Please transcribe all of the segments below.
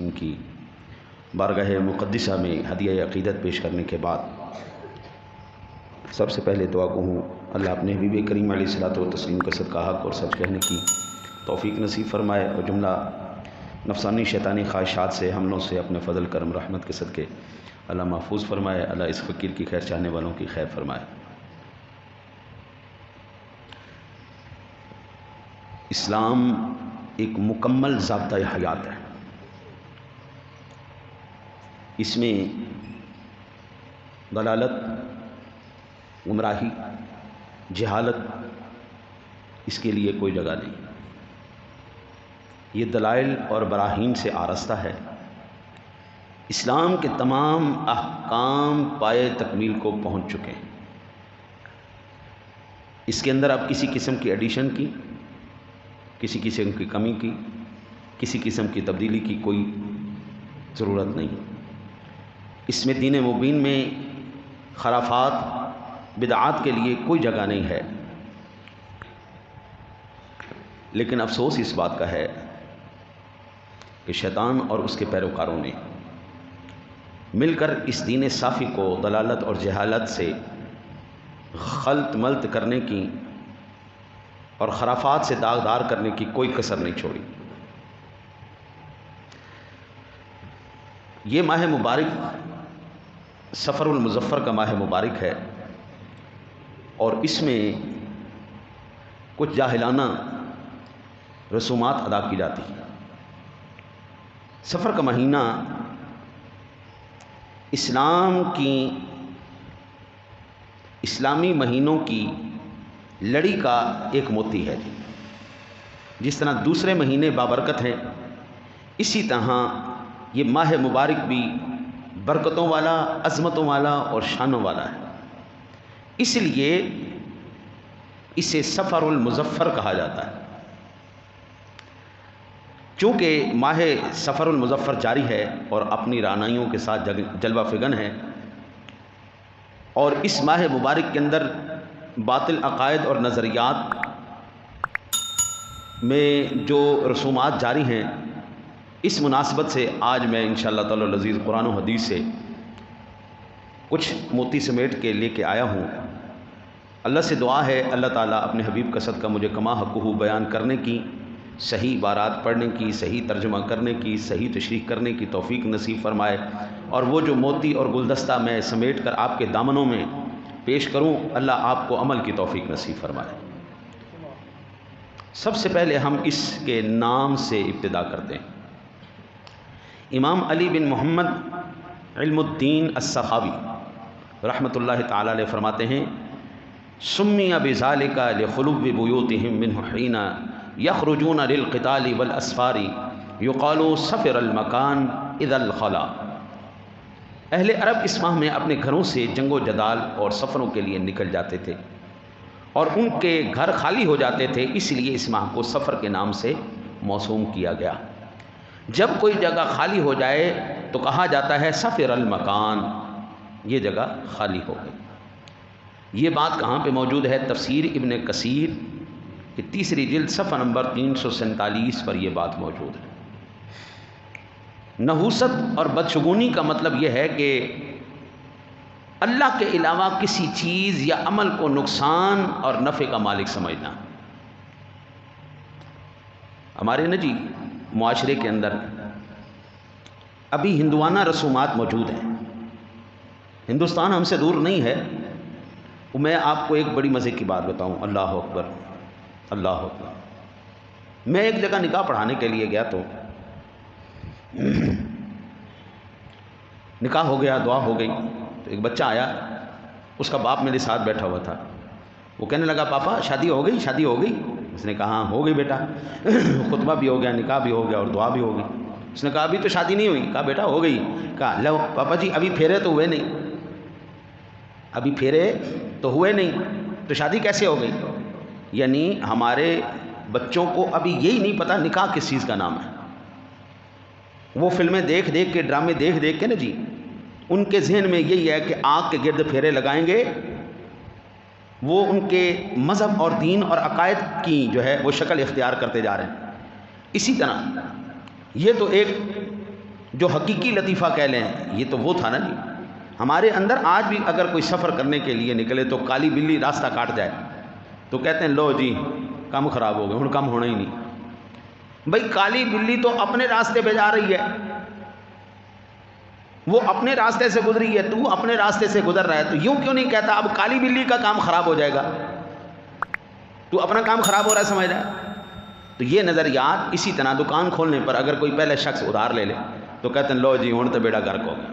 تسلیم کی بارگاہ مقدسہ میں ہدیہ عقیدت پیش کرنے کے بعد سب سے پہلے دعا کو ہوں اللہ اپنے حبیب کریم علیہ الصلوۃ والتسلیم کا صدقہ حق اور سچ کہنے کی توفیق نصیب فرمائے اور جملہ نفسانی شیطانی خواہشات سے حملوں سے اپنے فضل کرم رحمت کے صدقے اللہ محفوظ فرمائے، اللہ اس فقیر کی خیر چاہنے والوں کی خیر فرمائے۔ اسلام ایک مکمل ضابطۂ حیات ہے، اس میں ضلالت، گمراہی، جہالت اس کے لیے کوئی جگہ نہیں۔ یہ دلائل اور براہین سے آراستہ ہے۔ اسلام کے تمام احکام پائے تکمیل کو پہنچ چکے ہیں۔ اس کے اندر اب کسی قسم کی ایڈیشن کی، کسی قسم کی کمی کی، کسی قسم کی تبدیلی کی کوئی ضرورت نہیں۔ اس میں دین مبین میں خرافات، بدعات کے لیے کوئی جگہ نہیں ہے۔ لیکن افسوس اس بات کا ہے کہ شیطان اور اس کے پیروکاروں نے مل کر اس دین صافی کو ضلالت اور جہالت سے خلط ملط کرنے کی اور خرافات سے داغدار کرنے کی کوئی کسر نہیں چھوڑی۔ یہ ماہ مبارک صفر المظفر کا ماہ مبارک ہے اور اس میں کچھ جاہلانہ رسومات ادا کی جاتی ہیں۔ صفر کا مہینہ اسلامی مہینوں کی لڑی کا ایک موتی ہے۔ جس طرح دوسرے مہینے بابرکت ہیں، اسی طرح یہ ماہ مبارک بھی برکتوں والا، عظمتوں والا اور شانوں والا ہے۔ اس لیے اسے صفر المظفر کہا جاتا ہے۔ چونکہ ماہ صفر المظفر جاری ہے اور اپنی رعنائیوں کے ساتھ جلوہ فگن ہے، اور اس ماہ مبارک کے اندر باطل عقائد اور نظریات میں جو رسومات جاری ہیں، اس مناسبت سے آج میں انشاءاللہ تعالی العزیز قرآن و حدیث سے کچھ موتی سمیٹ کے لے کے آیا ہوں۔ اللہ سے دعا ہے اللہ تعالیٰ اپنے حبیب کا صدقہ مجھے کما حقہ بیان کرنے کی، صحیح عبارات پڑھنے کی، صحیح ترجمہ کرنے کی، صحیح تشریح کرنے کی توفیق نصیب فرمائے، اور وہ جو موتی اور گلدستہ میں سمیٹ کر آپ کے دامنوں میں پیش کروں، اللہ آپ کو عمل کی توفیق نصیب فرمائے۔ سب سے پہلے ہم اس کے نام سے ابتدا کرتے ہیں۔ امام علی بن محمد علم الدین السخاوی رحمۃ اللہ تعالی علیہ فرماتے ہیں: سمی بذالک لخلو بیوتہم منہ حین یخرجون للقتال والاسفار یقال سفر المکان اذا الخلا۔ اہل عرب اس ماہ میں اپنے گھروں سے جنگ و جدال اور سفروں کے لیے نکل جاتے تھے اور ان کے گھر خالی ہو جاتے تھے، اس لیے اس ماہ کو سفر کے نام سے موسوم کیا گیا۔ جب کوئی جگہ خالی ہو جائے تو کہا جاتا ہے سفر المکان، یہ جگہ خالی ہو گئی۔ یہ بات کہاں پہ موجود ہے؟ تفسیر ابن کثیر کی تیسری جلد صفحہ نمبر 347 پر یہ بات موجود ہے۔ نحوست اور بدشگونی کا مطلب یہ ہے کہ اللہ کے علاوہ کسی چیز یا عمل کو نقصان اور نفع کا مالک سمجھنا۔ ہمارے جی معاشرے کے اندر ابھی ہندوانہ رسومات موجود ہیں۔ ہندوستان ہم سے دور نہیں ہے۔ میں آپ کو ایک بڑی مزے کی بات بتاؤں، اللہ اکبر اللہ اکبر۔ میں ایک جگہ نکاح پڑھانے کے لیے گیا تو نکاح ہو گیا، دعا ہو گئی، تو ایک بچہ آیا، اس کا باپ میرے ساتھ بیٹھا ہوا تھا۔ وہ کہنے لگا پاپا شادی ہو گئی، شادی ہو گئی؟ اس نے کہا ہاں ہو گئی بیٹا، خطبہ بھی ہو گیا، نکاح بھی ہو گیا اور دعا بھی ہو گئی۔ اس نے کہا ابھی تو شادی نہیں ہوئی؟ کہا بیٹا ہو گئی۔ کہا لو پاپا جی ابھی پھیرے تو ہوئے نہیں، ابھی پھیرے تو ہوئے نہیں، تو شادی کیسے ہو گئی؟ یعنی ہمارے بچوں کو ابھی یہی نہیں پتہ نکاح کس چیز کا نام ہے۔ وہ فلمیں دیکھ دیکھ کے، ڈرامے دیکھ دیکھ کے نا جی، ان کے ذہن میں یہی ہے کہ آنکھ کے گرد پھیرے لگائیں گے، وہ ان کے مذہب اور دین اور عقائد کی جو ہے وہ شکل اختیار کرتے جا رہے ہیں۔ اسی طرح یہ تو ایک جو حقیقی لطیفہ کہہ لیں یہ تو وہ تھا نا جی. ہمارے اندر آج بھی اگر کوئی سفر کرنے کے لیے نکلے تو کالی بلی راستہ کاٹ جائے تو کہتے ہیں لو جی کام خراب ہو گیا, ہن کام ہونا ہی نہیں. بھئی کالی بلی تو اپنے راستے پہ جا رہی ہے, وہ اپنے راستے سے گزری ہے, تو اپنے راستے سے گزر رہا ہے, تو یوں کیوں نہیں کہتا اب کالی بلی کا کام خراب ہو جائے گا, تو اپنا کام خراب ہو رہا ہے سمجھ رہا ہے. تو یہ نظریات اسی طرح دکان کھولنے پر اگر کوئی پہلے شخص ادھار لے لے تو کہتے ہیں لو جی ہن تو بیڑا گرک ہو گیا,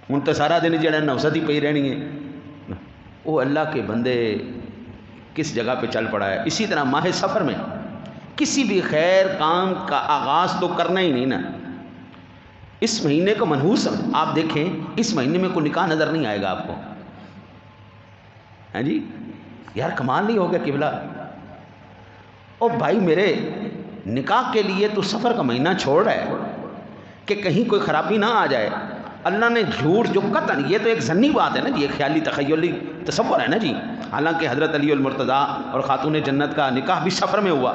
ہن تو سارا دن جڑا نوسط ہی پئی رہنی ہے. وہ اللہ کے بندے کس جگہ پہ چل پڑا ہے. اسی طرح ماہ سفر میں کسی بھی خیر کام کا آغاز تو کرنا ہی نہیں نا. اس مہینے کو منحوس آپ دیکھیں, اس مہینے میں کوئی نکاح نظر نہیں آئے گا آپ کو. ہاں جی یار کمال نہیں ہو گیا قبلہ. او بھائی میرے, نکاح کے لیے تو سفر کا مہینہ چھوڑ رہا ہے کہ کہیں کوئی خرابی نہ آ جائے. اللہ نے جھوٹ جو قطعاً, یہ تو ایک ضنی بات ہے نا جی, ایک خیالی تخیلی تصور ہے نا جی. حالانکہ حضرت علی المرتضیٰ اور خاتون جنت کا نکاح بھی سفر میں ہوا.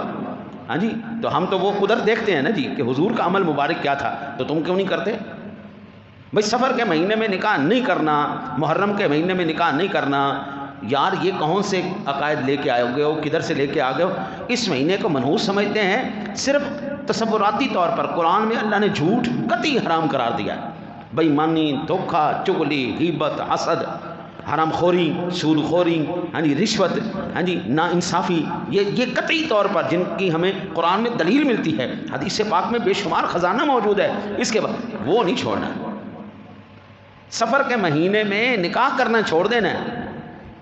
ہاں جی تو ہم تو وہ قدرت دیکھتے ہیں نا جی کہ حضور کا عمل مبارک کیا تھا, تو تم کیوں نہیں کرتے؟ بھئی سفر کے مہینے میں نکاح نہیں کرنا, محرم کے مہینے میں نکاح نہیں کرنا, یار یہ کون سے عقائد لے کے آئے ہو, کدھر سے لے کے آ گئے ہو. اس مہینے کو منحوس سمجھتے ہیں صرف تصوراتی طور پر. قرآن میں اللہ نے جھوٹ قطعی حرام قرار دیا ہے. بے ایمانی, دھوکہ, چغلی, غیبت, حسد, حرام خوری, سود خوری, ہاں جی رشوت, ہاں جی نا انصافی, یہ قطعی طور پر جن کی ہمیں قرآن میں دلیل ملتی ہے, حدیث پاک میں بے شمار خزانہ موجود ہے. اس کے بعد وہ نہیں چھوڑنا. سفر کے مہینے میں نکاح کرنا چھوڑ دینا ہے,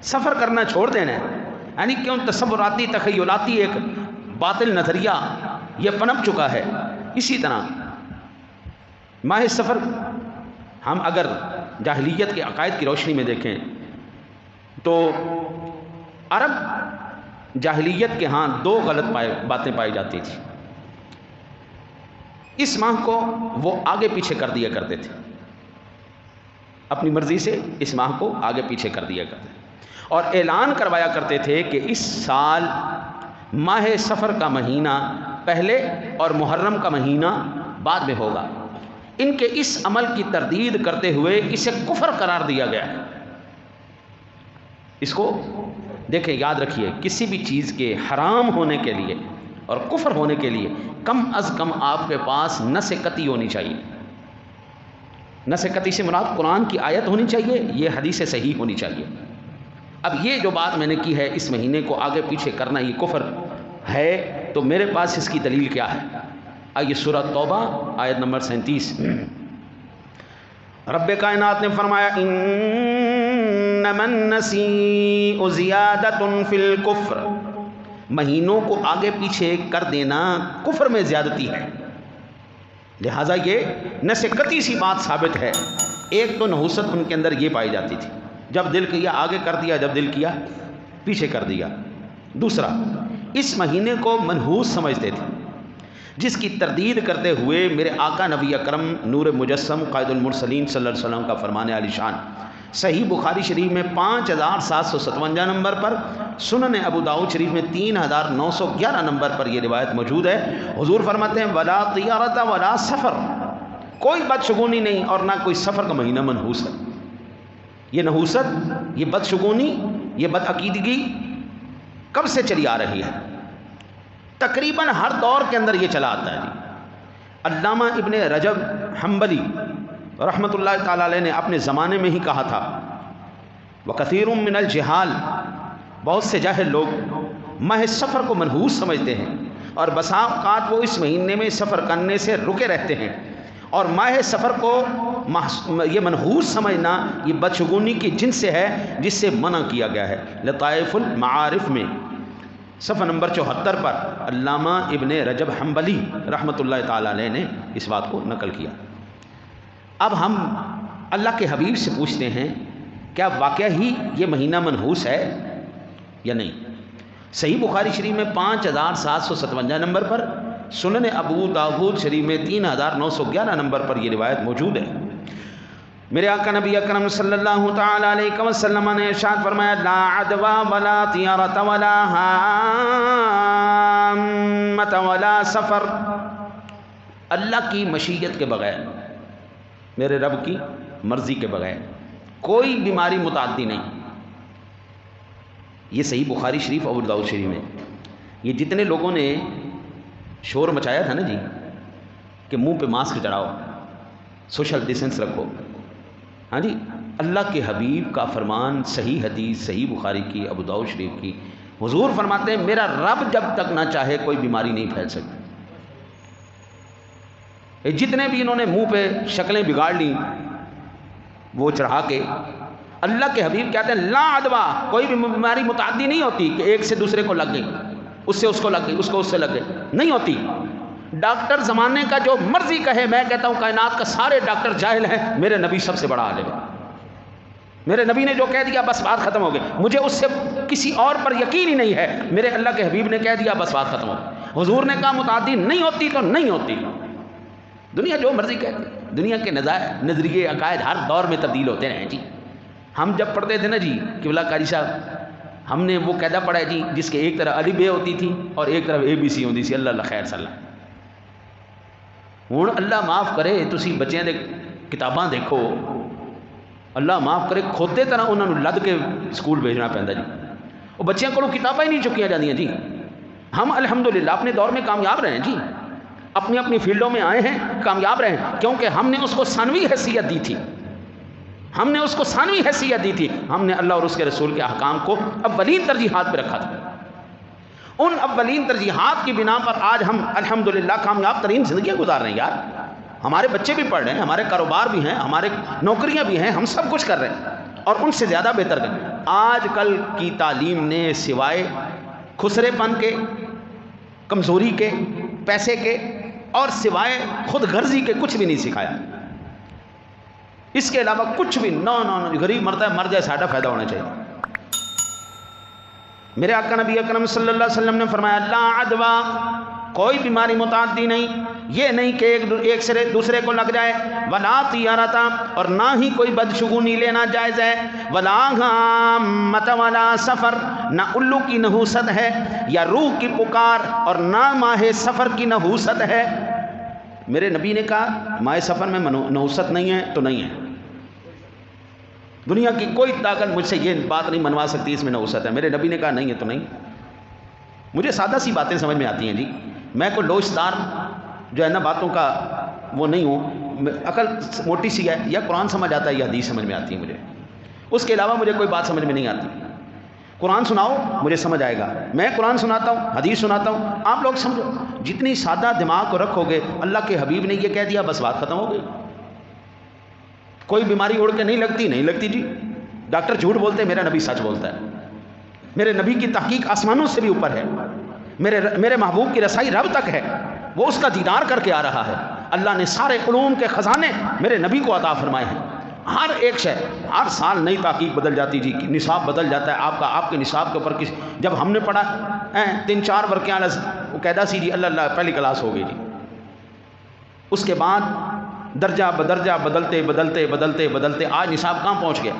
سفر کرنا چھوڑ دینا ہے. یعنی کیوں تصوراتی تخیلاتی ایک باطل نظریہ یہ پنپ چکا ہے. اسی طرح ماہ سفر ہم اگر جاہلیت کے عقائد کی روشنی میں دیکھیں تو عرب جاہلیت کے ہاں دو غلط باتیں پائی جاتی تھی. اس ماہ کو وہ آگے پیچھے کر دیا کرتے تھے, اپنی مرضی سے اس ماہ کو آگے پیچھے کر دیا کرتے تھے, اور اعلان کروایا کرتے تھے کہ اس سال ماہ سفر کا مہینہ پہلے اور محرم کا مہینہ بعد میں ہوگا. ان کے اس عمل کی تردید کرتے ہوئے اسے کفر قرار دیا گیا ہے. اس کو دیکھیں, یاد رکھیے, کسی بھی چیز کے حرام ہونے کے لیے اور کفر ہونے کے لیے کم از کم آپ کے پاس نص قطعی ہونی چاہیے. نص قطعی سے مراد قرآن کی آیت ہونی چاہیے, یہ حدیث صحیح ہونی چاہیے. اب یہ جو بات میں نے کی ہے اس مہینے کو آگے پیچھے کرنا یہ کفر ہے, تو میرے پاس اس کی دلیل کیا ہے؟ آئیے سورہ توبہ آیت نمبر 37. رب کائنات نے فرمایا انما النسیء زیادۃ فی الکفر, مہینوں کو آگے پیچھے کر دینا کفر میں زیادتی ہے. لہٰذا یہ نص قطعی سی بات ثابت ہے. ایک تو نحوست ان کے اندر یہ پائی جاتی تھی, جب دل کیا آگے کر دیا, جب دل کیا پیچھے کر دیا. دوسرا, اس مہینے کو منحوس سمجھتے تھے, جس کی تردید کرتے ہوئے میرے آقا نبی اکرم نور مجسم قائد المرسلین صلی اللہ علیہ وسلم کا فرمان عالی شان صحیح بخاری شریف میں 5757 نمبر پر, سنن ابو داؤد شریف میں 3911 نمبر پر یہ روایت موجود ہے. حضور فرماتے ہیں ولا طیارۃ ولا سفر, کوئی بدشگونی نہیں اور نہ کوئی سفر کا مہینہ منحوس ہے. یہ نحوست, یہ بدشگونی, یہ بدعقیدگی کب سے چلی آ رہی ہے؟ تقریباً ہر دور کے اندر یہ چلا آتا ہے جی. علامہ ابن رجب حنبلی رحمۃ اللہ تعالی علیہ نے اپنے زمانے میں ہی کہا تھا وَكَثِيرٌ مِّنَ الْجِهَالِ, بہت سے جاہل لوگ ماہ سفر کو منحوس سمجھتے ہیں اور بسا اوقات وہ اس مہینے میں سفر کرنے سے رکے رہتے ہیں. اور ماہ سفر کو یہ منحوس سمجھنا یہ بدشگونی کی جنس سے ہے جس سے منع کیا گیا ہے. لطائف المعارف میں صفحہ نمبر 74 پر علامہ ابن رجب حنبلی رحمۃ اللہ تعالی علیہ نے اس بات کو نقل کیا. اب ہم اللہ کے حبیب سے پوچھتے ہیں کیا واقعہ ہی یہ مہینہ منحوس ہے یا نہیں؟ صحیح بخاری شریف میں 5757 نمبر پر, سنن ابو داؤد شریف میں 3911 نمبر پر یہ روایت موجود ہے. میرے آقا نبی اکرم صلی اللہ تعالی علیہ وسلم نے ارشاد فرمایا لا عدوا ولا طیارۃ ولا حامۃ ولا سفر. اللہ کی مشیت کے بغیر، میرے رب کی مرضی کے بغیر کوئی بیماری متعدی نہیں۔ یہ صحیح بخاری شریف اور ابو داؤد شریف میں یہ جتنے لوگوں نے شور مچایا تھا نا جی کہ منہ پہ ماسک چڑھاؤ، سوشل ڈسٹینس رکھو، ہاں جی، اللہ کے حبیب کا فرمان، صحیح حدیث صحیح بخاری کی، ابو داؤد شریف کی، حضور فرماتے ہیں میرا رب جب تک نہ چاہے کوئی بیماری نہیں پھیل سکتی۔ جتنے بھی انہوں نے منہ پہ شکلیں بگاڑ لیں وہ چڑھا کے، اللہ کے حبیب کہتے ہیں لا عدوہ، کوئی بھی بیماری متعدی نہیں ہوتی کہ ایک سے دوسرے کو لگ گئی، اس سے اس کو لگ گئی، اس کو اس سے لگ گئی، نہیں ہوتی۔ ڈاکٹر زمانے کا جو مرضی کہے، میں کہتا ہوں کائنات کا سارے ڈاکٹر جاہل ہیں، میرے نبی سب سے بڑا عالم ہے۔ میرے نبی نے جو کہہ دیا بس بات ختم ہو گئی، مجھے اس سے کسی اور پر یقین ہی نہیں ہے، میرے اللہ کے حبیب نے کہہ دیا بس بات ختم ہو گئی۔ حضور نے کہا متعدی نہیں ہوتی تو نہیں ہوتی۔ دنیا جو مرضی کہتی، دنیا کے نظریے عقائد ہر دور میں تبدیل ہوتے رہے جی۔ ہم جب پڑھتے تھے نا جی قبلہ قاری صاحب، ہم نے وہ قاعدہ پڑھا ہے جی جس کے ایک طرف الف ب ہوتی تھی اور ایک طرف اے بی سی ہوتی سی، اللہ اللہ خیر صلی اللہ۔ ہوں اللہ معاف کرے، تسی بچیاں دے کتاباں دیکھو، اللہ معاف کرے کھوتے طرح انہوں نے لد کے سکول بھیجنا پہنتا جی، وہ بچیاں کو کتابیں ہی نہیں چکیاں جاندیاں جی۔ ہم الحمدللہ اپنے دور میں کامیاب رہے ہیں جی، اپنی اپنی فیلڈوں میں آئے ہیں، کامیاب رہے ہیں، کیونکہ ہم نے اس کو ثانوی حیثیت دی تھی، ہم نے اس کو ثانوی حیثیت دی تھی، ہم نے اللہ اور اس کے رسول کے احکام کو اولین ترجیحات پہ رکھا تھا۔ ان اولین ترجیحات کی بنا پر آج ہم الحمدللہ کامیاب ترین زندگیاں گزار رہے ہیں یار۔ ہمارے بچے بھی پڑھ رہے ہیں، ہمارے کاروبار بھی ہیں، ہمارے نوکریاں بھی ہیں، ہم سب کچھ کر رہے ہیں اور ان سے زیادہ بہتر کر رہے ہیں۔ آج کل کی تعلیم نے سوائے خسرے پن کے، کمزوری کے، پیسے کے اور سوائے خود غرضی کے کچھ بھی نہیں سکھایا۔ اس کے علاوہ کچھ بھی نو غریب مرتا ہے مر جائے، ساڈا فائدہ ہونا چاہیے۔ میرے آقا نبی اکرم صلی اللہ علیہ وسلم نے فرمایا لا عدوہ، کوئی بیماری متعدی نہیں، یہ نہیں کہ ایک سے دوسرے کو لگ جائے، ولا طیارتا، اور نہ ہی کوئی بدشگونی لینا جائز ہے، ولا غامت ولا سفر، نہ الو کی نحوست ہے یا روح کی پکار، اور نہ ماہ سفر کی نحوست ہے۔ میرے نبی نے کہا ماہ سفر میں نحوست نہیں ہے تو نہیں ہے، دنیا کی کوئی طاقت مجھ سے یہ بات نہیں منوا سکتی اس میں نحوست ہے۔ میرے نبی نے کہا نہیں ہے تو نہیں۔ مجھے سادہ سی باتیں سمجھ میں آتی ہیں جی، میں کوئی لوچدار جو ہے نا باتوں کا وہ نہیں ہوں، عقل موٹی سی ہے، یا قرآن سمجھ آتا ہے یا حدیث سمجھ میں آتی ہے مجھے، اس کے علاوہ مجھے کوئی بات سمجھ میں نہیں آتی۔ قرآن سناؤ مجھے سمجھ آئے گا، میں قرآن سناتا ہوں، حدیث سناتا ہوں، آپ لوگ سمجھو۔ جتنی سادہ دماغ کو رکھو گے، اللہ کے حبیب نے یہ کہہ دیا بس بات ختم ہو گئی۔ کوئی بیماری اڑ کے نہیں لگتی، نہیں لگتی جی۔ ڈاکٹر جھوٹ بولتے، میرا نبی سچ بولتا ہے، میرے نبی کی تحقیق آسمانوں سے بھی اوپر ہے، میرے محبوب کی رسائی رب تک ہے، وہ اس کا دیدار کر کے آ رہا ہے۔ اللہ نے سارے علوم کے خزانے میرے نبی کو عطا فرمائے ہیں۔ ہر ایک شے، ہر سال نئی تحقیق بدل جاتی جی، نصاب بدل جاتا ہے آپ کے نصاب کے اوپر جب ہم نے پڑھا 3-4 ورقیاں قاعدہ سی جی، اللہ اللہ پہلی کلاس ہو گئی جی۔ اس کے بعد درجہ بدرجہ بدلتے بدلتے بدلتے بدلتے آج نصاب کہاں پہنچ گیا؟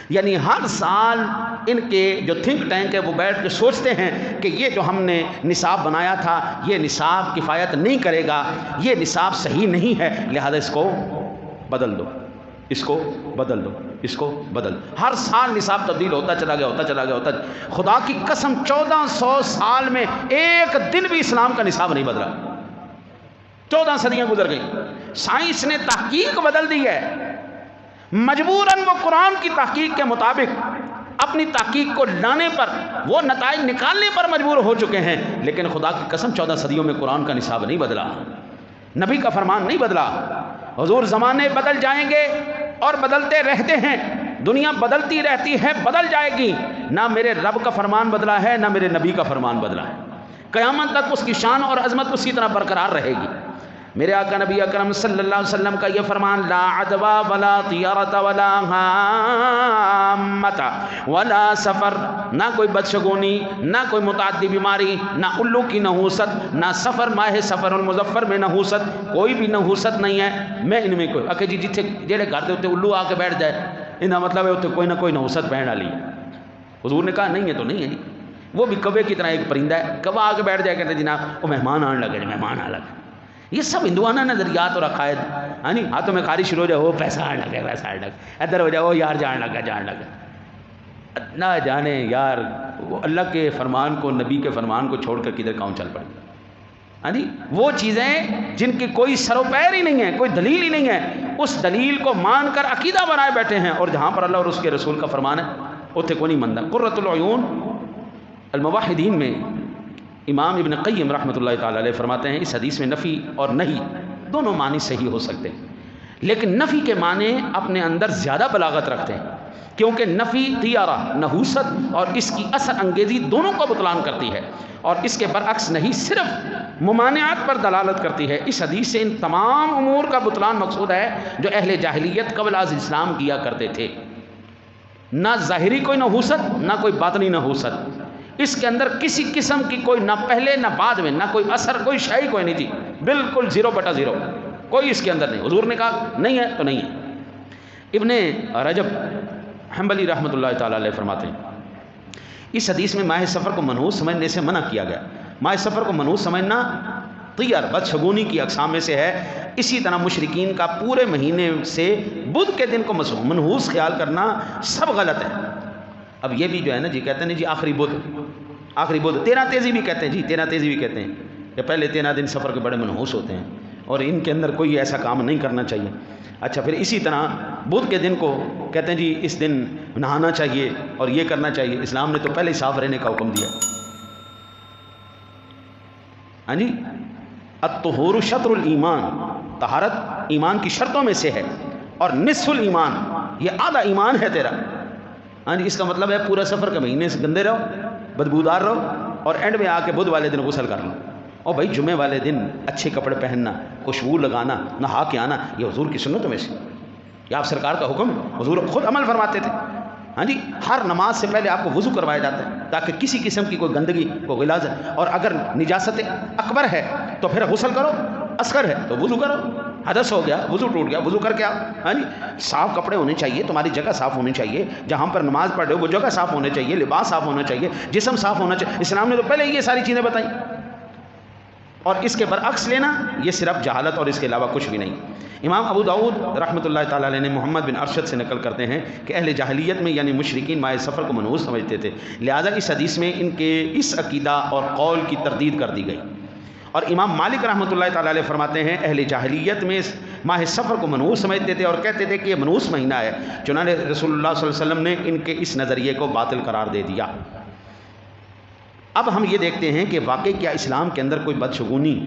یعنی ہر سال ان کے جو تھنک ٹینک ہے وہ بیٹھ کے سوچتے ہیں کہ یہ جو ہم نے نصاب بنایا تھا یہ نصاب کفایت نہیں کرے گا، یہ نصاب صحیح نہیں ہے، لہذا اس کو بدل دو، اس کو بدل دو، اس کو بدل دو۔ ہر سال نصاب تبدیل ہوتا چلا گیا، ہوتا چلا گیا، ہوتا خدا کی قسم 1400 سال میں ایک دن بھی اسلام کا نصاب نہیں بدلا۔ 14 صدیاں گزر گئیں، سائنس نے تحقیق بدل دی ہے، مجبوراً وہ قرآن کی تحقیق کے مطابق اپنی تحقیق کو لانے پر، وہ نتائج نکالنے پر مجبور ہو چکے ہیں، لیکن خدا کی قسم 14 صدیوں میں قرآن کا نصاب نہیں بدلا، نبی کا فرمان نہیں بدلا۔ حضور زمانے بدل جائیں گے اور بدلتے رہتے ہیں، دنیا بدلتی رہتی ہے، بدل جائے گی، نہ میرے رب کا فرمان بدلا ہے، نہ میرے نبی کا فرمان بدلا ہے، قیامت تک اس کی شان اور عظمت اسی طرح برقرار رہے گی۔ میرے آقا نبی اکرم صلی اللہ علیہ وسلم کا یہ فرمان لا عدوى ولا طیارۃ ولا ہامۃ ولا سفر، نہ کوئی بدشگونی، نہ کوئی متعدی بیماری، نہ الو کی نحوست، نہ سفر ماہ سفر المظفر میں نحوست، کوئی بھی نحوست نہیں ہے۔ میں ان میں کوئی اکے جی جتھے جہڑے گھر دے اتنے الو آ کے بیٹھ جائے، انہاں مطلب ہے اتنے کوئی نہ کوئی نحوست بہن والی ہے۔ حضور نے کہا نہیں ہے تو نہیں ہے جی، وہ بھی کوے کی طرح ایک پرندہ ہے، کوا آ کے بیٹھ جائے کہتے جناب وہ مہمان آنے لگے، مہمان آنے لگے۔ یہ سب ہندوانہ نظریات اور عقائد، ہاں جی، ہاتھوں میں خارش شروع ہو جائے، وہ پیسہ آنے لگے، پیسہ آنے لگے، ادھر ہو جائے، وہ یار جان لگا نہ جانے یار وہ اللہ کے فرمان کو، نبی کے فرمان کو چھوڑ کر کدھر کاؤں چل پڑے. ہاں جی، وہ چیزیں جن کی کوئی سر و پیر ہی نہیں ہے، کوئی دلیل ہی نہیں ہے، اس دلیل کو مان کر عقیدہ بنائے بیٹھے ہیں، اور جہاں پر اللہ اور اس کے رسول کا فرمان ہے اتنے کو نہیں مانتا. قرۃ العیون الموحدین میں امام ابن قیم رحمۃ اللہ تعالی علیہ فرماتے ہیں اس حدیث میں نفی اور نہی دونوں معنی صحیح ہو سکتے ہیں، لیکن نفی کے معنی اپنے اندر زیادہ بلاغت رکھتے ہیں، کیونکہ نفی طیارہ، نحوست اور اس کی اثر انگیزی دونوں کو بطلان کرتی ہے، اور اس کے برعکس نہیں صرف ممانعات پر دلالت کرتی ہے. اس حدیث سے ان تمام امور کا بطلان مقصود ہے جو اہل جاہلیت قبل از اسلام کیا کرتے تھے. نہ ظاہری کوئی نحوست، نہ کوئی باطنی نحوست، اس کے اندر کسی قسم کی کوئی نہ پہلے نہ بعد میں، نہ کوئی اثر، کوئی شے کوئی نہیں تھی، بالکل 0/0، کوئی اس کے اندر نہیں. حضور نے کہا نہیں ہے تو نہیں ہے. ابن رجب حنبلی رحمۃ اللہ تعالی علیہ فرماتے ہیں اس حدیث میں ماہ سفر کو منحوس سمجھنے سے منع کیا گیا. ماہ سفر کو منحوس سمجھنا طیر، بدشگونی کی اقسام میں سے ہے. اسی طرح مشرکین کا پورے مہینے سے بدھ کے دن کو منحوس خیال کرنا سب غلط ہے. اب یہ بھی جو ہے نا جی کہتے ہیں جی آخری بدھ 13 تیزی بھی کہتے ہیں جی، 13 تیزی بھی کہتے ہیں کہ پہلے 13 دن سفر کے بڑے منحوس ہوتے ہیں اور ان کے اندر کوئی ایسا کام نہیں کرنا چاہیے. اچھا، پھر اسی طرح بدھ کے دن کو کہتے ہیں جی اس دن نہانا چاہیے اور یہ کرنا چاہیے. اسلام نے تو پہلے ہی صاف رہنے کا حکم دیا. ہاں جی، الطہور شطر الایمان، طہارت ایمان کی شرطوں میں سے ہے، اور نصف الایمان، یہ آدھا ایمان ہے تیرا. ہاں جی، اس کا مطلب ہے پورا سفر کے مہینے سے گندے رہو، بدبودار رہو، اور اینڈ میں آ کے بدھ والے دن غسل کر لو. اور بھائی جمعے والے دن اچھے کپڑے پہننا، خوشبو لگانا، نہا کے آنا، یہ حضور کی سنتوں میں سے، یہ آپ سرکار کا حکم ہے، حضور خود عمل فرماتے تھے. ہاں جی، ہر نماز سے پہلے آپ کو وضو کروایا جاتا ہے تاکہ کسی قسم کی کوئی گندگی، کوئی غلاظت، اور اگر نجاست اکبر ہے تو پھر غسل کرو، اصغر ہے تو وضو کرو. حدث ہو گیا، وضو ٹوٹ گیا، وضو کر کے آؤ. ہاں جی، صاف کپڑے ہونے چاہیے، تمہاری جگہ صاف ہونی چاہیے، جہاں پر نماز پڑھ رہے ہو وہ جگہ صاف ہونے چاہیے، لباس صاف ہونا چاہیے، جسم صاف ہونا چاہیے. اسلام نے تو پہلے یہ ساری چیزیں بتائیں. اور اس کے برعکس لینا یہ صرف جہالت اور اس کے علاوہ کچھ بھی نہیں. امام ابو داؤد رحمۃ اللہ تعالی علیہ نے محمد بن ارشد سے نقل کرتے ہیں کہ اہل جاہلیت میں یعنی مشرکین ماہ سفر کو منحوس سمجھتے تھے، لہذا اس حدیث میں ان کے اس عقیدہ اور قول کی تردید کر دی گئی. اور امام مالک رحمۃ اللہ تعالی علیہ فرماتے ہیں اہل جاہلیت میں ماہ سفر کو منحوس سمجھتے تھے اور کہتے تھے کہ یہ منحوس مہینہ ہے، چنانچہ رسول اللہ صلی اللہ علیہ وسلم نے ان کے اس نظریے کو باطل قرار دے دیا. اب ہم یہ دیکھتے ہیں کہ واقعی کیا اسلام کے اندر کوئی بدشگونی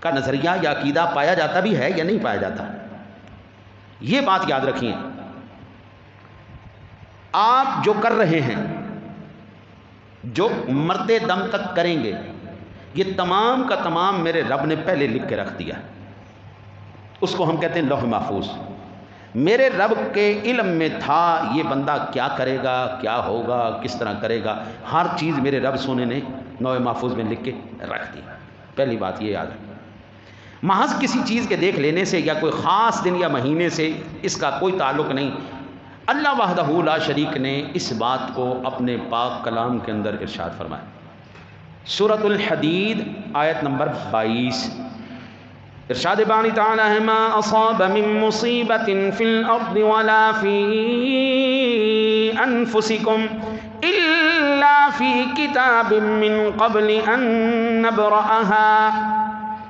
کا نظریہ یا عقیدہ پایا جاتا بھی ہے یا نہیں پایا جاتا. یہ بات یاد رکھیے، آپ جو کر رہے ہیں، جو مرتے دم تک کریں گے، یہ تمام کا تمام میرے رب نے پہلے لکھ کے رکھ دیا. اس کو ہم کہتے ہیں لوح محفوظ. میرے رب کے علم میں تھا یہ بندہ کیا کرے گا، کیا ہوگا، کس طرح کرے گا، ہر چیز میرے رب سونے نے لوح محفوظ میں لکھ کے رکھ دی. پہلی بات یہ یاد رکھیں. محض کسی چیز کے دیکھ لینے سے یا کوئی خاص دن یا مہینے سے اس کا کوئی تعلق نہیں. اللہ وحدہ لا شریک نے اس بات کو اپنے پاک کلام کے اندر ارشاد فرمایا. سورۃ الحدید آیت نمبر 22، ارشاد بانی تعالی ہے ما اصاب من مصیبت فی الارض ولا فی انفسکم الا فی کتاب من قبل ان نبرأها.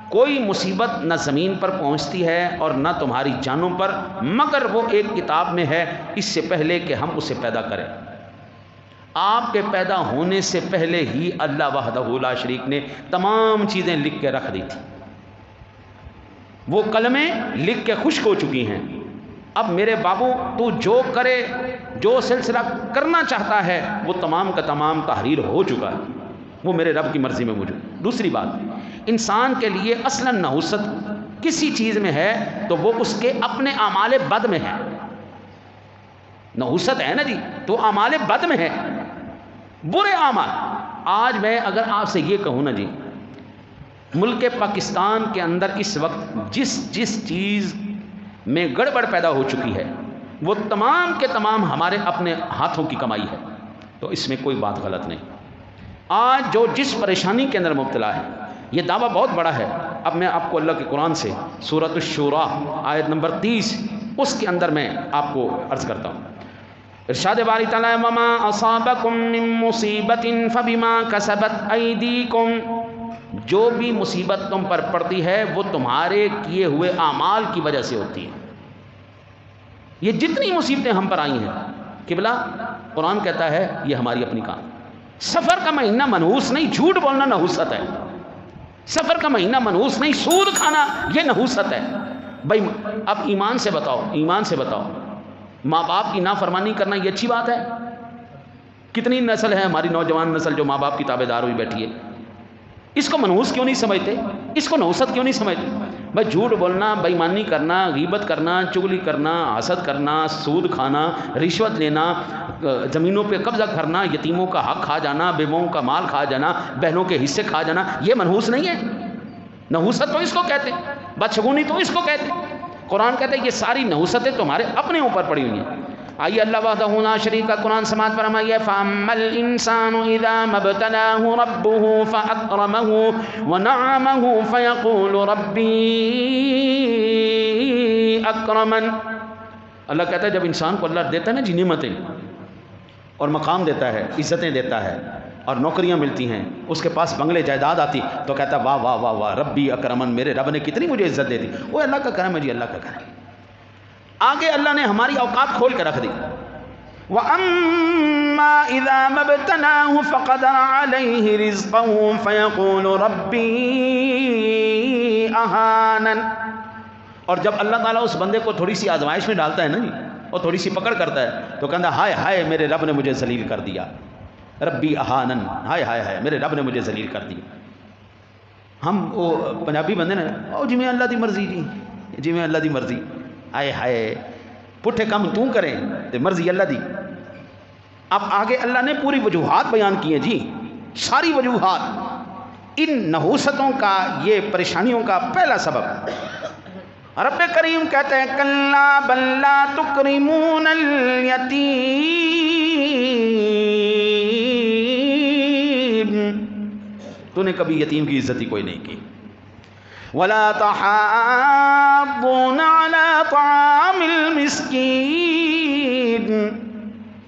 کوئی مصیبت نہ زمین پر پہنچتی ہے اور نہ تمہاری جانوں پر مگر وہ ایک کتاب میں ہے اس سے پہلے کہ ہم اسے پیدا کریں. آپ کے پیدا ہونے سے پہلے ہی اللہ وحدہ لا شریک نے تمام چیزیں لکھ کے رکھ دی تھی. وہ قلمیں لکھ کے خشک ہو چکی ہیں. اب میرے بابو تو جو کرے، جو سلسلہ کرنا چاہتا ہے وہ تمام کا تمام تحریر ہو چکا ہے، وہ میرے رب کی مرضی میں موجود. دوسری بات، انسان کے لیے اصلاً نحوست کسی چیز میں ہے تو وہ اس کے اپنے اعمال بد میں ہے. نحوست ہے نا جی، تو اعمال بد میں ہے، برے اعمال. آج میں اگر آپ سے یہ کہوں نا جی، ملک پاکستان کے اندر اس وقت جس چیز میں گڑبڑ پیدا ہو چکی ہے وہ تمام کے تمام ہمارے اپنے ہاتھوں کی کمائی ہے، تو اس میں کوئی بات غلط نہیں. آج جو جس پریشانی کے اندر مبتلا ہے، یہ دعویٰ بہت بڑا ہے اب میں آپ کو اللہ کے قرآن سے سورۃ الشورى آیت نمبر 30 اس کے اندر میں آپ کو عرض کرتا ہوں. ارشاد باری تعالیٰ وما اصابکم من مصیبت فبما کسبت ایدیکم، جو بھی مصیبت تم پر پڑتی ہے وہ تمہارے کیے ہوئے اعمال کی وجہ سے ہوتی ہے. یہ جتنی مصیبتیں ہم پر آئی ہیں قبلہ قرآن کہتا ہے یہ ہماری اپنی کام. سفر کا مہینہ منحوس نہیں، جھوٹ بولنا نحوست ہے. سفر کا مہینہ منحوس نہیں، سود کھانا یہ نحوست ہے. بھائی اب ایمان سے بتاؤ ماں باپ کی نافرمانی کرنا یہ اچھی بات ہے؟ کتنی نسل ہے ہماری نوجوان نسل جو ماں باپ کی تابع دار ہوئی بیٹھی ہے. اس کو منحوس کیوں نہیں سمجھتے؟ اس کو نحوست کیوں نہیں سمجھتے؟ بھائی جھوٹ بولنا، بےایمانی کرنا، غیبت کرنا، چغلی کرنا، حسد کرنا، سود کھانا، رشوت لینا، زمینوں پہ قبضہ کرنا، یتیموں کا حق کھا جانا، بیووں کا مال کھا جانا، بہنوں کے حصے کھا جانا، یہ منحوس نہیں ہے. نحوست تو اس کو کہتے ہیں، بدشگونی تو اس کو کہتے ہیں. قرآن کہتے ہیں یہ ساری نحوستیں تمہارے اپنے اوپر پڑی ہوئی ہیں. آئیے اللہ وحدہ لا شریک کا قرآن سماعت فرمائیے فَأَمَّا الْإِنسَانُ إِذَا مَا ابْتَلَاهُ رَبُّهُ فَأَكْرَمَهُ وَنَعَّمَهُ فَيَقُولُ رَبِّي أَكْرَمَنِ. اللہ کہتا ہے جب انسان کو اللہ دیتا ہے نا جی نعمتیں اور مقام دیتا ہے، عزتیں دیتا ہے اور نوکریاں ملتی ہیں، اس کے پاس بنگلے جائیداد آتی تو کہتا ہے واہ واہ واہ واہ ربی اکرمن، میرے رب نے کتنی مجھے عزت دے دی. وہ اللہ کا کرم ہے جی، اللہ کا کرم. آگے اللہ نے ہماری اوقات کھول کے رکھ دی. وَأَمَّا إِذَا مَا ابْتَلَاهُ فَقَدَرَ عَلَيْهِ رِزْقَهُ فَيَقُولُ رَبِّي أَهَانَنِ. اور جب اللہ تعالیٰ اس بندے کو تھوڑی سی آزمائش میں ڈالتا ہے نا جی، اور تھوڑی سی پکڑ کرتا ہے تو کہتا ہے ہائے ہائے میرے رب نے مجھے ذلیل کر دیا. ربی اہانن، ہائے ہائے ہائے میرے رب نے مجھے ذلیل کر دیا. ہم وہ پنجابی بندے نا او جی میں اللہ دی مرضی جی میں اللہ دی مرضی، آئے ہائے پٹھے کم تو کریں تے مرضی اللہ دی. اب آگے اللہ نے پوری وجوہات بیان کی ہیں جی، ساری وجوہات. ان نحوستوں کا، یہ پریشانیوں کا پہلا سبب رب کریم کہتے ہیں کلا بل لا تکرمون الیتیم، تو نے کبھی یتیم کی عزت ہی کوئی نہیں کی. ولا تحاضون علی طعام المسکین،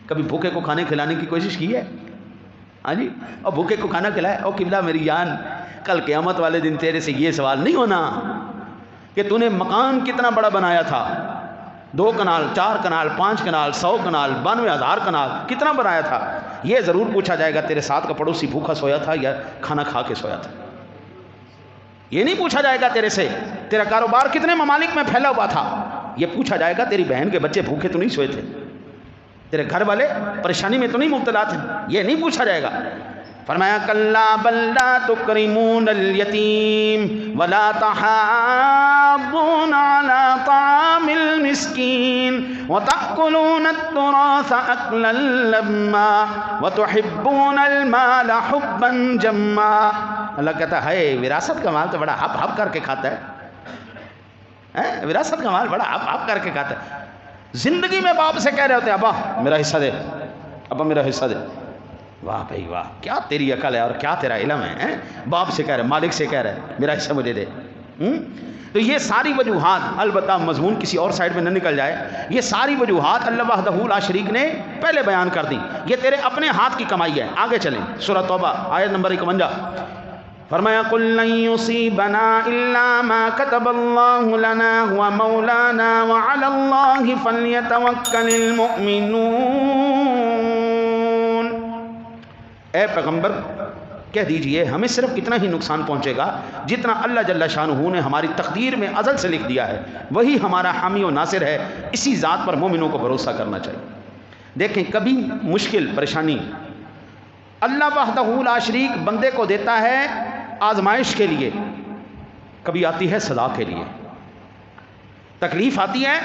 کبھی بھوکے کو کھانے کھلانے کی کوشش کی ہے؟ ہاں جی، اور بھوکے کو کھانا کھلائے. او قبلہ میری جان، کل قیامت والے دن تیرے سے یہ سوال نہیں ہونا کہ تو نے مکان کتنا بڑا بنایا تھا، 2 کنال 4 کنال 5 کنال 100 کنال 92,000 کنال کتنا بنایا تھا. یہ ضرور پوچھا جائے گا تیرے ساتھ کا پڑوسی بھوکا سویا تھا یا کھانا کھا کے سویا تھا. یہ نہیں پوچھا جائے گا تیرے سے تیرا کاروبار کتنے ممالک میں پھیلا ہوا تھا. یہ پوچھا جائے گا تیری بہن کے بچے بھوکے تو نہیں سوئے تھے، تیرے گھر والے پریشانی میں تو نہیں مبتلا تھے. یہ نہیں پوچھا جائے گا. فرمایا کلا بل لا تکرمون الیتیم ولا تحاضون علی طعام المسکین وتأکلون التراث اکلا لما وتحبون المال حبا جما. اللہ کہتا ہے وراثت کا مال تو بڑا ہپ ہپ کر کے کھاتا ہے، وراثت کا مال بڑا ہپ ہپ کر کے کھاتا ہے. زندگی میں باپ سے کہہ رہے ہوتے ہیں ابا میرا حصہ دے، ابا میرا حصہ دے. واہ بھائی واہ، کیا تیری عقل ہے اور کیا تیرا علم ہے. باپ سے کہہ رہے، مالک سے کہہ رہے میرا حصہ مجھے دے. تو یہ ساری وجوہات، البتہ مضمون کسی اور سائڈ میں نہ نکل جائے، یہ ساری وجوہات اللہ وحدہ لا شریک نے پہلے بیان کر دی. یہ تیرے اپنے ہاتھ کی کمائی ہے. آگے چلیں سورہ توبہ آیت نمبر 51. فرمایا قل لن يصيبنا الا ما كتب الله لنا هو مولانا وعلى الله فليتوكل المؤمنون. اے پیغمبر کہہ دیجئے ہمیں صرف اتنا ہی نقصان پہنچے گا جتنا اللہ جل شانہ نے ہماری تقدیر میں ازل سے لکھ دیا ہے، وہی ہمارا حامی و ناصر ہے. اسی ذات پر مومنوں کو بھروسہ کرنا چاہیے. دیکھیں کبھی مشکل پریشانی اللہ وحدہ لا شریک بندے کو دیتا ہے آزمائش کے لیے، کبھی آتی ہے سزا کے لیے. تکلیف آتی ہے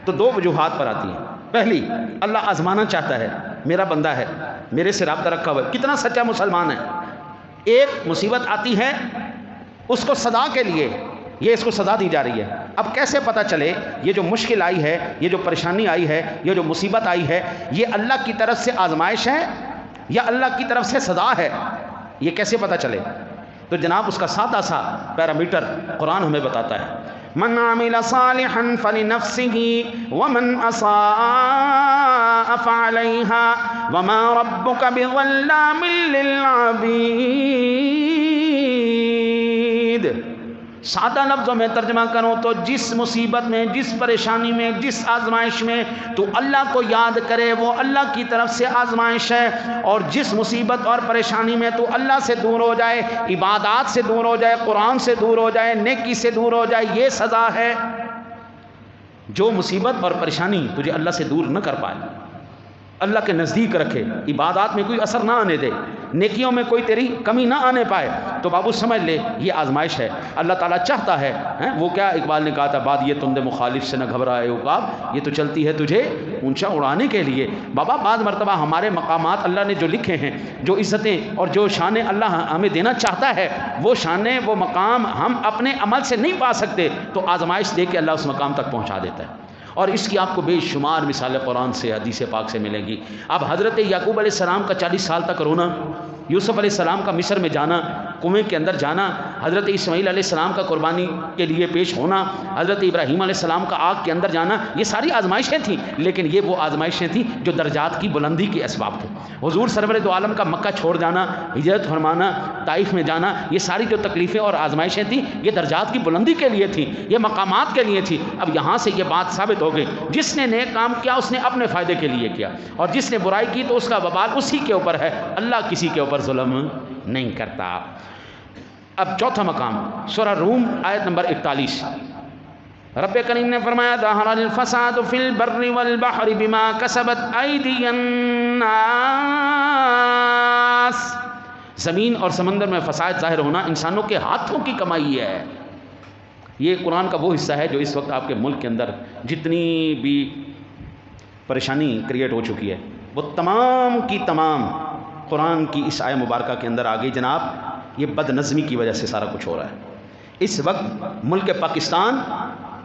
تو 2 وجوہات پر آتی ہیں. پہلی، اللہ آزمانا چاہتا ہے، میرا بندہ ہے، میرے سے رابطہ رکھا ہوا ہے، کتنا سچا مسلمان ہے. ایک مصیبت آتی ہے اس کو سزا کے لیے، یہ اس کو سزا دی جا رہی ہے. اب کیسے پتہ چلے یہ جو مشکل آئی ہے، یہ جو پریشانی آئی ہے، یہ جو مصیبت آئی ہے، یہ اللہ کی طرف سے آزمائش ہے یا اللہ کی طرف سے سزا ہے؟ یہ کیسے پتہ چلے؟ تو جناب اس کا سادہ سا پیرامیٹر قرآن ہمیں بتاتا ہے، من عمل صالحا فلنفسه ومن اساء فعليها وما ربك بظلام للعبید۔ سادہ لفظوں میں ترجمہ کروں تو جس مصیبت میں، جس پریشانی میں، جس آزمائش میں تو اللہ کو یاد کرے وہ اللہ کی طرف سے آزمائش ہے، اور جس مصیبت اور پریشانی میں تو اللہ سے دور ہو جائے، عبادات سے دور ہو جائے، قرآن سے دور ہو جائے، نیکی سے دور ہو جائے، یہ سزا ہے۔ جو مصیبت اور پریشانی تجھے اللہ سے دور نہ کر پائے، اللہ کے نزدیک رکھے، عبادات میں کوئی اثر نہ آنے دے، نیکیوں میں کوئی تیری کمی نہ آنے پائے، تو بابو سمجھ لے یہ آزمائش ہے۔ اللہ تعالیٰ چاہتا ہے، وہ کیا اقبال نے کہا تھا، بات یہ تندے مخالف سے نہ گھبرائے عقاب، یہ تو چلتی ہے تجھے اونچا اڑانے کے لیے۔ بابا بعض مرتبہ ہمارے مقامات اللہ نے جو لکھے ہیں، جو عزتیں اور جو شانیں اللہ ہمیں دینا چاہتا ہے، وہ شانیں، وہ مقام ہم اپنے عمل سے نہیں پا سکتے، تو آزمائش دے کے اللہ اس مقام تک پہنچا دیتا ہے۔ اور اس کی آپ کو بے شمار مثالیں قرآن سے، حدیث پاک سے ملیں گی۔ اب حضرت یعقوب علیہ السلام کا 40 سال تک رونا، یوسف علیہ السلام کا مصر میں جانا، کنویں کے اندر جانا، حضرت اسماعیل علیہ السلام کا قربانی کے لیے پیش ہونا، حضرت ابراہیم علیہ السلام کا آگ کے اندر جانا، یہ ساری آزمائشیں تھیں، لیکن یہ وہ آزمائشیں تھیں جو درجات کی بلندی کے اسباب تھے۔ حضور سرور دو عالم کا مکہ چھوڑ جانا، ہجرت فرمانا، طائف میں جانا، یہ ساری جو تکلیفیں اور آزمائشیں تھیں، یہ درجات کی بلندی کے لیے تھیں، یہ مقامات کے لیے تھی۔ اب یہاں سے یہ بات ثابت ہو گئی، جس نے نیک کام کیا اس نے اپنے فائدے کے لیے کیا، اور جس نے برائی کی تو اس کا وبال اسی کے اوپر ہے، اللہ کسی کے اوپر ظلم نہیں کرتا۔ اب چوتھا مقام سورہ روم آیت نمبر 41، رب کریم نے فرمایا ظہر الفساد فی البر والبحر بما کسبت ایدی الناس، زمین اور سمندر میں فساد ظاہر ہونا انسانوں کے ہاتھوں کی کمائی ہے۔ یہ قرآن کا وہ حصہ ہے جو اس وقت آپ کے ملک کے اندر جتنی بھی پریشانی کریٹ ہو چکی ہے، وہ تمام کی تمام قرآن کی اس آیہ مبارکہ کے اندر آ گئی۔ جناب یہ بد نظمی کی وجہ سے سارا کچھ ہو رہا ہے۔ اس وقت ملک پاکستان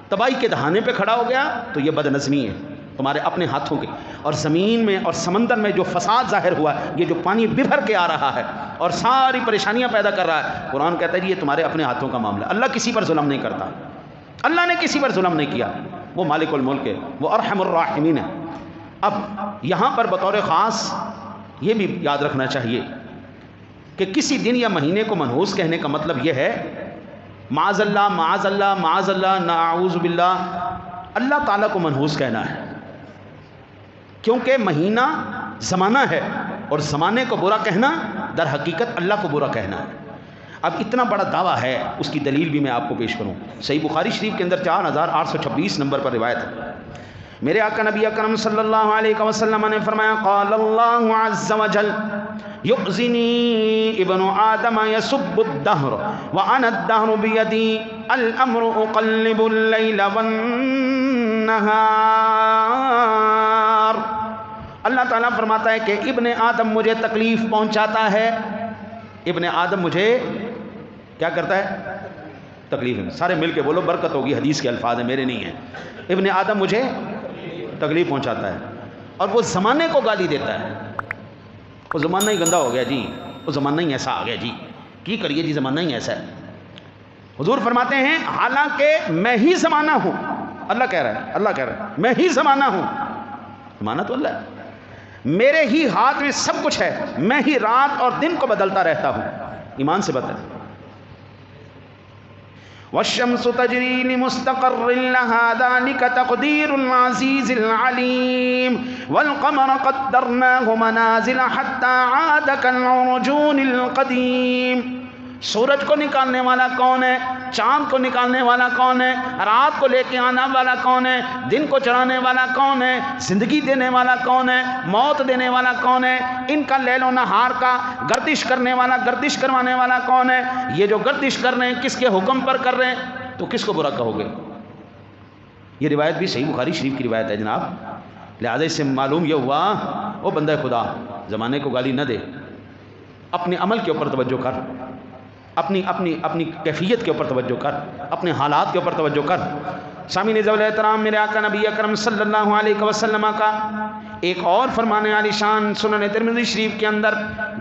تباہی کے دہانے پہ کھڑا ہو گیا تو یہ بد نظمی ہے تمہارے اپنے ہاتھوں کے، اور زمین میں اور سمندر میں جو فساد ظاہر ہوا ہے، یہ جو پانی بھر کے آ رہا ہے اور ساری پریشانیاں پیدا کر رہا ہے، قرآن کہتا ہے یہ تمہارے اپنے ہاتھوں کا معاملہ ہے۔ اللہ کسی پر ظلم نہیں کرتا، اللہ نے کسی پر ظلم نہیں کیا، وہ مالک الملک ہے، وہ ارحم الراحمین ہے۔ اب یہاں پر بطور خاص یہ بھی یاد رکھنا چاہیے کہ کسی دن یا مہینے کو منحوس کہنے کا مطلب یہ ہے معاذ اللہ معاذ اللہ معاذ اللہ نعوذ باللہ، اللہ تعالیٰ کو منحوس کہنا ہے، کیونکہ مہینہ زمانہ ہے اور زمانے کو برا کہنا در حقیقت اللہ کو برا کہنا ہے۔ اب اتنا بڑا دعویٰ ہے، اس کی دلیل بھی میں آپ کو پیش کروں۔ صحیح بخاری شریف کے اندر 4826 نمبر پر روایت ہے، میرے آقا نبی اکرم صلی اللہ علیہ وسلم نے فرمایا قال اللہ عز وجل یؤذنی ابن آدم یسب الدہر وانا الدہر بیدی الامر اقلب اللیل والنہار۔ اللہ تعالیٰ فرماتا ہے کہ ابن آدم مجھے تکلیف پہنچاتا ہے، ابن آدم مجھے کیا کرتا ہے؟ تکلیف ہے۔ سارے مل کے بولو برکت ہوگی، حدیث کے الفاظ ہیں میرے نہیں ہیں۔ ابن آدم مجھے تکلیف پہنچاتا ہے اور وہ زمانے کو گالی دیتا ہے، وہ زمانہ ہی گندہ ہو گیا جی، وہ زمانہ ہی ایسا آ گیا جی، کی کریے جی، زمانہ ہی ایسا ہے۔ حضور فرماتے ہیں حالانکہ میں ہی زمانہ ہوں، اللہ کہہ رہا ہے، اللہ کہہ رہا ہے میں ہی زمانہ ہوں، زمانہ تو اللہ ہے، میرے ہی ہاتھ میں سب کچھ ہے، میں ہی رات اور دن کو بدلتا رہتا ہوں۔ ایمان سے بتا والشمس تجری لمستقر لها ذلك تقدير العزيز العليم والقمر قدرناه منازل حتى عاد كالعرجون القديم۔ سورج کو نکالنے والا کون ہے؟ چاند کو نکالنے والا کون ہے؟ رات کو لے کے آنا والا کون ہے؟ دن کو چڑھانے والا کون ہے؟ زندگی دینے والا کون ہے؟ موت دینے والا کون ہے؟ ان کا لیل و نہار کا گردش کرنے والا، گردش کروانے والا کون ہے؟ یہ جو گردش کر رہے ہیں کس کے حکم پر کر رہے ہیں؟ تو کس کو برا کہو گے؟ یہ روایت بھی صحیح بخاری شریف کی روایت ہے جناب۔ لہذا اس سے معلوم یہ ہوا وہ بندہ خدا زمانے کو گالی نہ دے، اپنے عمل کے اوپر توجہ کر، اپنی کیفیت کے اوپر توجہ کر، اپنے حالات کے اوپر توجہ کر۔ سامعین ذوال احترام، میرے آقا نبی اکرم صلی اللہ علیہ وسلم کا ایک اور فرمانے عالی شان سنن ترمذی شریف کے اندر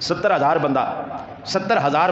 70,000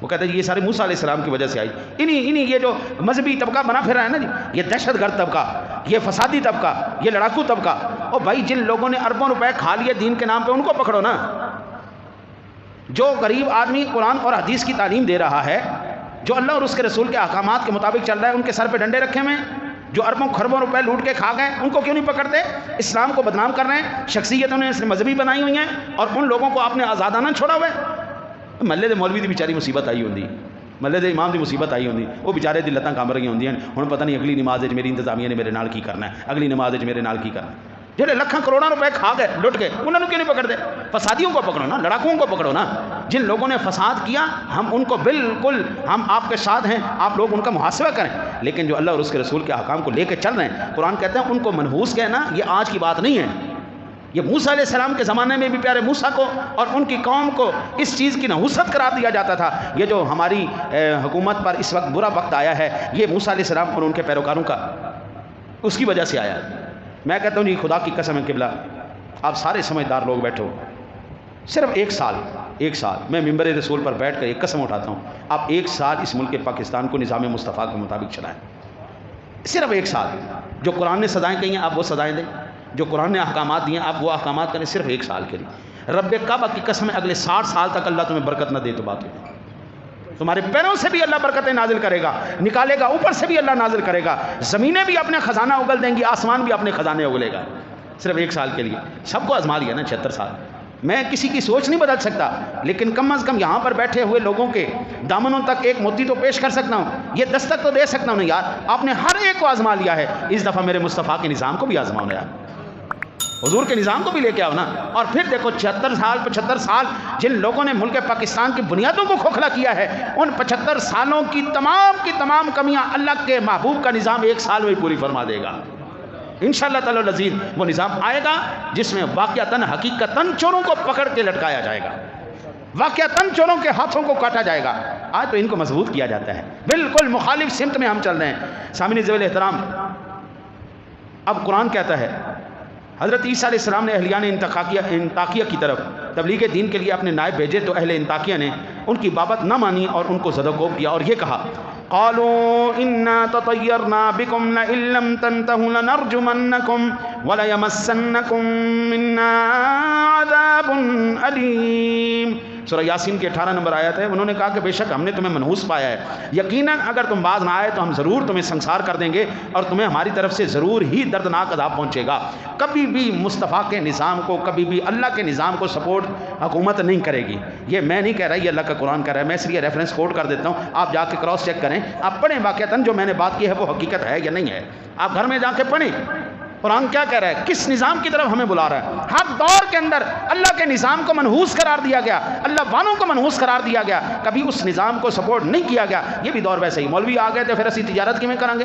وہ کہتے ہیں یہ سارے موسیٰ علیہ السلام کی وجہ سے آئی. انہی یہ جو مذہبی طبقہ بنا پھر رہا ہے نا جی، یہ دہشت گرد طبقہ، یہ فسادی طبقہ، یہ لڑاکو طبقہ، اور بھائی جن لوگوں نے اربوں روپے کھا لیے دین کے نام پہ ان کو پکڑو نا. جو غریب آدمی قرآن اور حدیث کی تعلیم دے رہا ہے، جو اللہ اور اس کے رسول کے احکامات کے مطابق چل رہا ہے، ان کے سر پہ ڈنڈے رکھے ہوئے ہیں. جو اربوں خربوں روپے لوٹ کے کھا گئے ان کو کیوں نہیں پکڑتے؟ اسلام کو بدنام کر رہے ہیں، شخصیتوں نے اس نے مذہبی بنائی ہوئی ہیں، اور ان لوگوں کو آپ نے آزادانہ چھوڑا ہوا ہے. محلے دے مولوی دی بیچاری مصیبت آئی ہوندی، محلے دے امام دی مصیبت آئی ہوندی، وہ بیچارے دی لتاں کام رہی ہوندیاں، ہن پتہ نہیں اگلی نماز وچ میری انتظامیہ نے میرے نال کی کرنا ہے، اگلی نماز وچ میرے نال کی کرنا ہے. جہے لاکھاں کروڑاں روپے کھا گئے لٹ کے انہوں نے کیوں نہیں پکڑتے؟ فسادیوں کو پکڑو نا، لڑاکوؤں کو پکڑو نا. جن لوگوں نے فساد کیا ہم ان کو بالکل، ہم آپ کے ساتھ ہیں، آپ لوگ ان کا محاسبہ کریں. لیکن جو اللہ اور اس کے رسول کے احکام کو لے کے چل رہے ہیں، قرآن کہتے ہیں ان کو منحوس کہنا یہ آج کی بات نہیں ہے. یہ موسیٰ علیہ السلام کے زمانے میں بھی پیارے موسیٰ کو اور ان کی قوم کو اس چیز کی نحوست قرار دیا جاتا تھا. یہ جو ہماری حکومت پر اس وقت برا وقت آیا ہے، یہ موسیٰ علیہ السلام اور ان کے پیروکاروں کا اس کی وجہ سے آیا ہے. میں کہتا ہوں جی خدا کی قسم ہے قبلہ، آپ سارے سمجھدار لوگ بیٹھو، صرف ایک سال میں ممبر رسول پر بیٹھ کر ایک قسم اٹھاتا ہوں، آپ ایک سال اس ملک پاکستان کو نظام مصطفیٰ کے مطابق چلائیں. صرف ایک سال. جو قرآن نے سزائیں کہی ہیں آپ وہ سزائیں دیں، جو قرآن نے احکامات دیے ہیں آپ وہ احکامات کریں، صرف ایک سال کے لیے. رب کعبہ کی قسم ہے اگلے 60 سال تک اللہ تمہیں برکت نہ دے تو بات ہے. تمہارے پیروں سے بھی اللہ برکتیں نازل کرے گا، نکالے گا، اوپر سے بھی اللہ نازل کرے گا، زمینیں بھی اپنے خزانہ اگل دیں گی، آسمان بھی اپنے خزانے اگلے گا. صرف ایک سال کے لیے سب کو آزما لیا نا 76 سال. میں کسی کی سوچ نہیں بدل سکتا، لیکن کم از کم یہاں پر بیٹھے ہوئے لوگوں کے دامنوں تک ایک موتی تو پیش کر سکتا ہوں، یہ دستک تو دے سکتا ہوں. نہیں یار، آپ نے ہر ایک کو آزما لیا ہے، اس دفعہ میرے مصطفیٰ کے نظام کو بھی آزماؤ نا یار، حضور کے نظام کو بھی لے کے آؤ نا. اور پھر دیکھو 75 سال جن لوگوں نے ملک پاکستان کی بنیادوں کو کھوکھلا کیا ہے، ان 75 سالوں کی تمام کمیاں اللہ کے محبوب کا نظام ایک سال میں پوری فرما دے گا انشاءاللہ تعالی العزیز. وہ نظام آئے گا جس میں واقعتاً حقیقتاً چوروں کو پکڑ کے لٹکایا جائے گا، واقعتاً چوروں کے ہاتھوں کو کاٹا جائے گا. آج تو ان کو مضبوط کیا جاتا ہے، بالکل مخالف سمت میں ہم چل رہے ہیں. سامعین ذوی الاحترام، اب قرآن کہتا ہے حضرت عیسیٰ علیہ السلام نے اہلیان انطاکیہ کی طرف تبلیغ دین کے لیے اپنے نائب بھیجے تو اہل انطاکیہ نے ان کی بابت نہ مانی اور ان کو زدوکوب کیا اور یہ کہا قالوا انا تطیرنا بکم لئن لم تنتہوا لنرجمنکم وليمسنکم منا عذاب علیم. سورہ یاسین کے 18 نمبر آیت ہے. انہوں نے کہا کہ بے شک ہم نے تمہیں منحوس پایا ہے، یقیناً اگر تم باز نہ آئے تو ہم ضرور تمہیں سنسار کر دیں گے اور تمہیں ہماری طرف سے ضرور ہی دردناک عذاب پہنچے گا. کبھی بھی مصطفیٰ کے نظام کو، کبھی بھی اللہ کے نظام کو سپورٹ حکومت نہیں کرے گی. یہ میں نہیں کہہ رہا، یہ اللہ کا قرآن کہہ رہا ہے. میں اس لیے ریفرنس کوٹ کر دیتا ہوں، آپ جا کے کراس چیک کریں، آپ پڑھیں واقعتاً جو میں نے بات کی ہے وہ حقیقت ہے یا نہیں ہے. آپ گھر میں جا کے پڑھیں قرآن کیا کہہ رہا ہے، کس نظام کی طرف ہمیں بلا رہا ہے. ہر دور کے اندر اللہ کے نظام کو منحوس قرار دیا گیا، اللہ والوں کو منحوس قرار دیا گیا، کبھی اس نظام کو سپورٹ نہیں کیا گیا. یہ بھی دور ویسے ہی. مولوی آ گئے تھے پھر اسی تجارت کیویں کریں گے،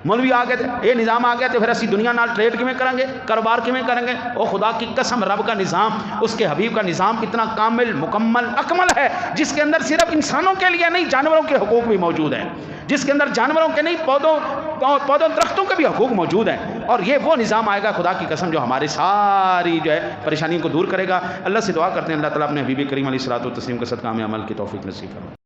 مولوی آ گئے تھے یہ نظام آ گیا تو پھر اسی دنیا نال ٹریڈ کیویں کریں گے، کاروبار کیویں کریں گے. او خدا کی قسم، رب کا نظام، اس کے حبیب کا نظام اتنا کامل، مکمل، اکمل ہے جس کے اندر صرف انسانوں کے لیے نہیں جانوروں کے حقوق بھی موجود ہیں، جس کے اندر جانوروں کے نہیں پودوں درختوں کے بھی حقوق موجود ہیں. اور یہ وہ نظام آئے گا خدا کی قسم جو ہماری ساری جو ہے پریشانیوں کو دور کرے گا. اللہ سے دعا کرتے ہیں اللہ تعالیٰ اپنے حبیب کریم علیہ الصلوۃ والتسلیم کے صدقہ میں عمل کی توفیق نصیب فرمائے.